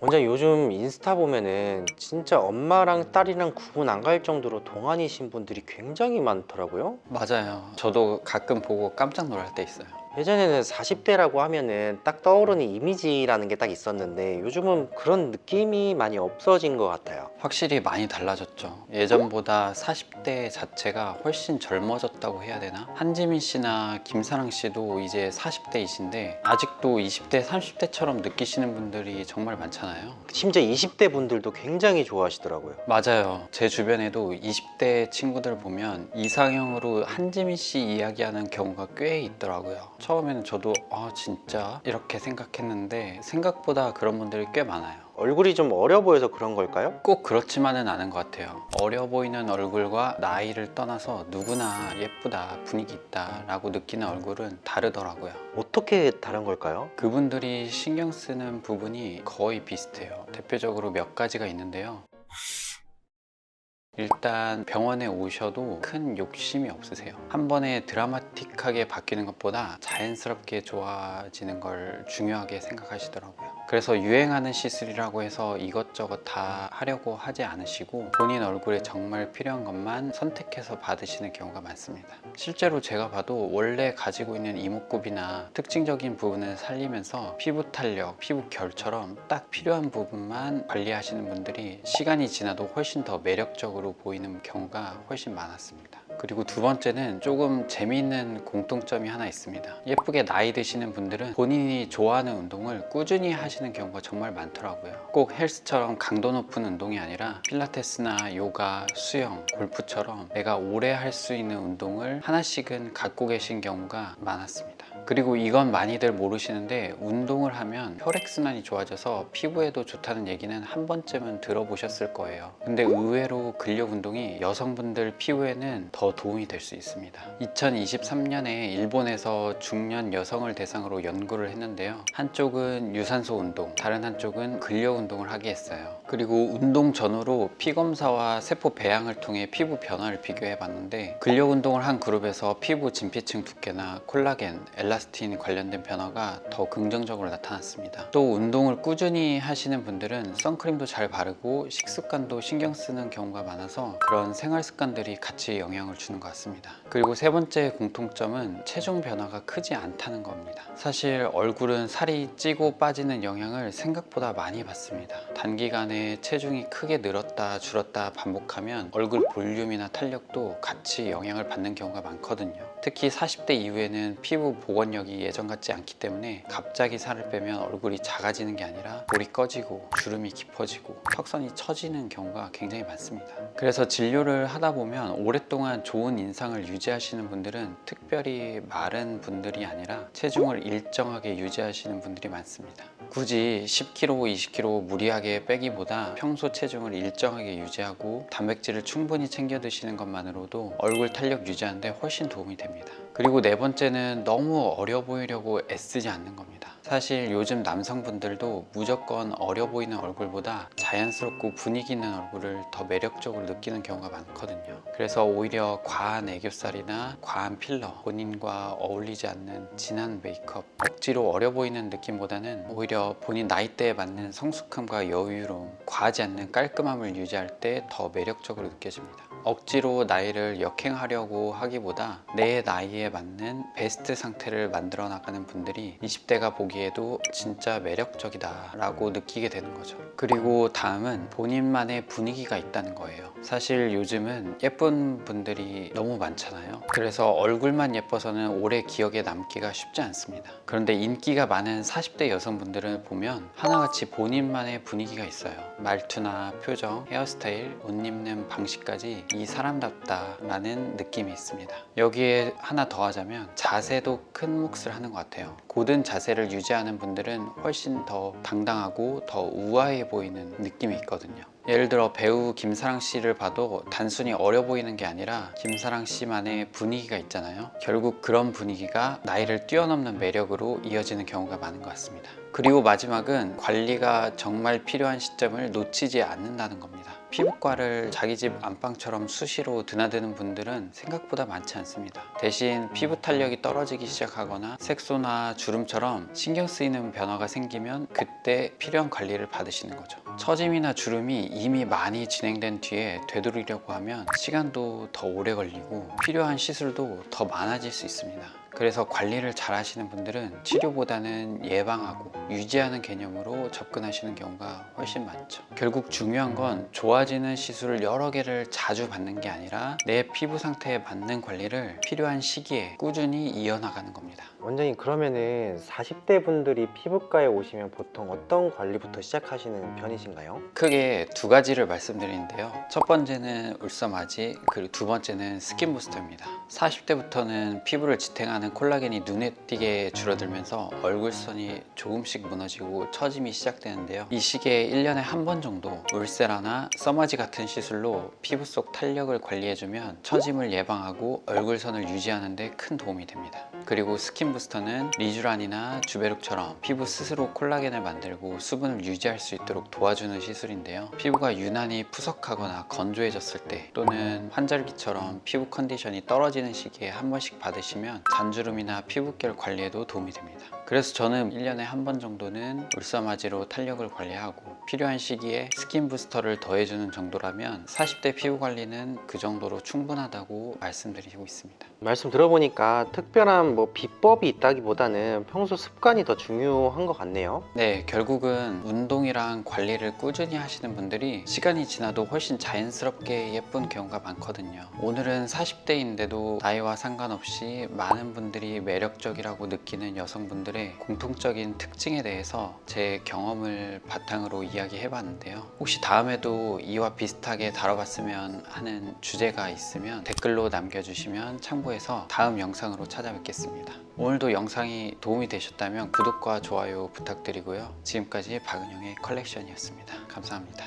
원장님, 요즘 인스타 보면은 진짜 엄마랑 딸이랑 구분 안 갈 정도로 동안이신 분들이 굉장히 많더라고요. 맞아요. 저도 가끔 보고 깜짝 놀랄 때 있어요. 예전에는 40대라고 하면은 딱 떠오르는 이미지라는 게 딱 있었는데 요즘은 그런 느낌이 많이 없어진 것 같아요. 확실히 많이 달라졌죠. 예전보다 40대 자체가 훨씬 젊어졌다고 해야 되나? 한지민 씨나 김사랑 씨도 이제 40대이신데 아직도 20대, 30대처럼 느끼시는 분들이 정말 많잖아요. 심지어 20대 분들도 굉장히 좋아하시더라고요. 맞아요. 제 주변에도 20대 친구들 보면 이상형으로 한지민 씨 이야기하는 경우가 꽤 있더라고요. 처음에는 저도 진짜? 이렇게 생각했는데 생각보다 그런 분들이 꽤 많아요. 얼굴이 좀 어려 보여서 그런 걸까요? 꼭 그렇지만은 않은 것 같아요. 어려 보이는 얼굴과 나이를 떠나서 누구나 예쁘다, 분위기 있다 라고 느끼는 얼굴은 다르더라고요. 어떻게 다른 걸까요? 그분들이 신경 쓰는 부분이 거의 비슷해요. 대표적으로 몇 가지가 있는데요. 일단 병원에 오셔도 큰 욕심이 없으세요. 한 번에 드라마틱하게 바뀌는 것보다 자연스럽게 좋아지는 걸 중요하게 생각하시더라고요. 그래서 유행하는 시술이라고 해서 이것저것 다 하려고 하지 않으시고 본인 얼굴에 정말 필요한 것만 선택해서 받으시는 경우가 많습니다. 실제로 제가 봐도 원래 가지고 있는 이목구비나 특징적인 부분을 살리면서 피부 탄력, 피부 결처럼 딱 필요한 부분만 관리하시는 분들이 시간이 지나도 훨씬 더 매력적으로 보이는 경우가 훨씬 많았습니다. 그리고 두 번째는 조금 재미있는 공통점이 하나 있습니다. 예쁘게 나이 드시는 분들은 본인이 좋아하는 운동을 꾸준히 하시는 경우가 정말 많더라고요. 꼭 헬스처럼 강도 높은 운동이 아니라 필라테스나 요가, 수영, 골프처럼 내가 오래 할 수 있는 운동을 하나씩은 갖고 계신 경우가 많았습니다. 그리고 이건 많이들 모르시는데 운동을 하면 혈액순환이 좋아져서 피부에도 좋다는 얘기는 한 번쯤은 들어보셨을 거예요. 근데 의외로 근력 운동이 여성분들 피부에는 더 도움이 될 수 있습니다. 2023년에 일본에서 중년 여성을 대상으로 연구를 했는데요. 한쪽은 유산소 운동, 다른 한쪽은 근력 운동을 하게 했어요. 그리고 운동 전후로 피검사와 세포 배양을 통해 피부 변화를 비교해 봤는데 근력 운동을 한 그룹에서 피부 진피층 두께나 콜라겐, 엘라스틴 관련된 변화가 더 긍정적으로 나타났습니다. 또 운동을 꾸준히 하시는 분들은 선크림도 잘 바르고 식습관도 신경 쓰는 경우가 많아서 그런 생활 습관들이 같이 영향을 주는 것 같습니다. 그리고 세 번째 공통점은 체중 변화가 크지 않다는 겁니다. 사실 얼굴은 살이 찌고 빠지는 영향을 생각보다 많이 받습니다. 단기간에 체중이 크게 늘었다 줄었다 반복하면 얼굴 볼륨이나 탄력도 같이 영향을 받는 경우가 많거든요. 특히 40대 이후에는 피부 복원력이 예전 같지 않기 때문에 갑자기 살을 빼면 얼굴이 작아지는 게 아니라 볼이 꺼지고 주름이 깊어지고 턱선이 처지는 경우가 굉장히 많습니다. 그래서 진료를 하다 보면 오랫동안 좋은 인상을 유지하시는 분들은 특별히 마른 분들이 아니라 체중을 일정하게 유지하시는 분들이 많습니다. 굳이 10kg, 20kg 무리하게 빼기보다 평소 체중을 일정하게 유지하고 단백질을 충분히 챙겨 드시는 것만으로도 얼굴 탄력 유지하는데 훨씬 도움이 됩니다. 그리고 네 번째는 너무 어려 보이려고 애쓰지 않는 겁니다. 사실 요즘 남성분들도 무조건 어려 보이는 얼굴보다 자연스럽고 분위기 있는 얼굴을 더 매력적으로 느끼는 경우가 많거든요. 그래서 오히려 과한 애교살이나 과한 필러, 본인과 어울리지 않는 진한 메이크업, 억지로 어려 보이는 느낌보다는 오히려 본인 나이대에 맞는 성숙함과 여유로움, 과하지 않는 깔끔함을 유지할 때 더 매력적으로 느껴집니다. 억지로 나이를 역행하려고 하기보다 내 나이에 맞는 베스트 상태를 만들어 나가는 분들이 20대가 보기에도 진짜 매력적이다 라고 느끼게 되는 거죠. 그리고 다음은 본인만의 분위기가 있다는 거예요. 사실 요즘은 예쁜 분들이 너무 많잖아요. 그래서 얼굴만 예뻐서는 오래 기억에 남기가 쉽지 않습니다. 그런데 인기가 많은 40대 여성분들을 보면 하나같이 본인만의 분위기가 있어요. 말투나 표정, 헤어스타일, 옷 입는 방식까지 이 사람답다 라는 느낌이 있습니다. 여기에 하나 더 하자면 자세도 큰 몫을 하는 것 같아요. 고든 자세를 유지하는 분들은 훨씬 더 당당하고 더 우아해 보이는 느낌이 있거든요. 예를 들어 배우 김사랑 씨를 봐도 단순히 어려 보이는 게 아니라 김사랑 씨만의 분위기가 있잖아요. 결국 그런 분위기가 나이를 뛰어넘는 매력으로 이어지는 경우가 많은 것 같습니다. 그리고 마지막은 관리가 정말 필요한 시점을 놓치지 않는다는 겁니다. 피부과를 자기 집 안방처럼 수시로 드나드는 분들은 생각보다 많지 않습니다. 대신 피부 탄력이 떨어지기 시작하거나 색소나 주름처럼 신경 쓰이는 변화가 생기면 그때 필요한 관리를 받으시는 거죠. 처짐이나 주름이 이미 많이 진행된 뒤에 되돌리려고 하면 시간도 더 오래 걸리고 필요한 시술도 더 많아질 수 있습니다. 그래서 관리를 잘 하시는 분들은 치료보다는 예방하고 유지하는 개념으로 접근하시는 경우가 훨씬 많죠. 결국 중요한 건 좋아지는 시술을 여러 개를 자주 받는 게 아니라 내 피부 상태에 맞는 관리를 필요한 시기에 꾸준히 이어나가는 겁니다. 원장님, 그러면은 40대 분들이 피부과에 오시면 보통 어떤 관리부터 시작하시는 편이신가요? 크게 두 가지를 말씀드리는데요. 첫 번째는 울서마지, 그리고 두 번째는 스킨 부스터입니다. 40대부터는 피부를 지탱하는 콜라겐이 눈에 띄게 줄어들면서 얼굴선이 조금씩 무너지고 처짐이 시작되는데요. 이 시기에 1년에 한 번 정도 울세라나 써마지 같은 시술로 피부 속 탄력을 관리해주면 처짐을 예방하고 얼굴선을 유지하는 데 큰 도움이 됩니다. 그리고 스킨 부스터는 리쥬란이나 주베룩처럼 피부 스스로 콜라겐을 만들고 수분을 유지할 수 있도록 도와주는 시술인데요. 피부가 유난히 푸석하거나 건조해졌을 때 또는 환절기처럼 피부 컨디션이 떨어지는 시기에 한 번씩 받으시면 잔주름이나 피부결 관리에도 도움이 됩니다. 그래서 저는 1년에 한 번 정도는 울서마지로 탄력을 관리하고 필요한 시기에 스킨 부스터를 더해주는 정도라면 40대 피부 관리는 그 정도로 충분하다고 말씀드리고 있습니다. 말씀 들어보니까 특별한 비법이 있다기보다는 평소 습관이 더 중요한 것 같네요. 네, 결국은 운동이랑 관리를 꾸준히 하시는 분들이 시간이 지나도 훨씬 자연스럽게 예쁜 경우가 많거든요. 오늘은 40대인데도 나이와 상관없이 많은 분들이 매력적이라고 느끼는 여성분들의 공통적인 특징에 대해서 제 경험을 바탕으로 이야기해 봤는데요. 혹시 다음에도 이와 비슷하게 다뤄봤으면 하는 주제가 있으면 댓글로 남겨주시면 참고해서 다음 영상으로 찾아뵙겠습니다. 오늘도 영상이 도움이 되셨다면 구독과 좋아요 부탁드리고요. 지금까지 박은영의 컬렉션이었습니다. 감사합니다.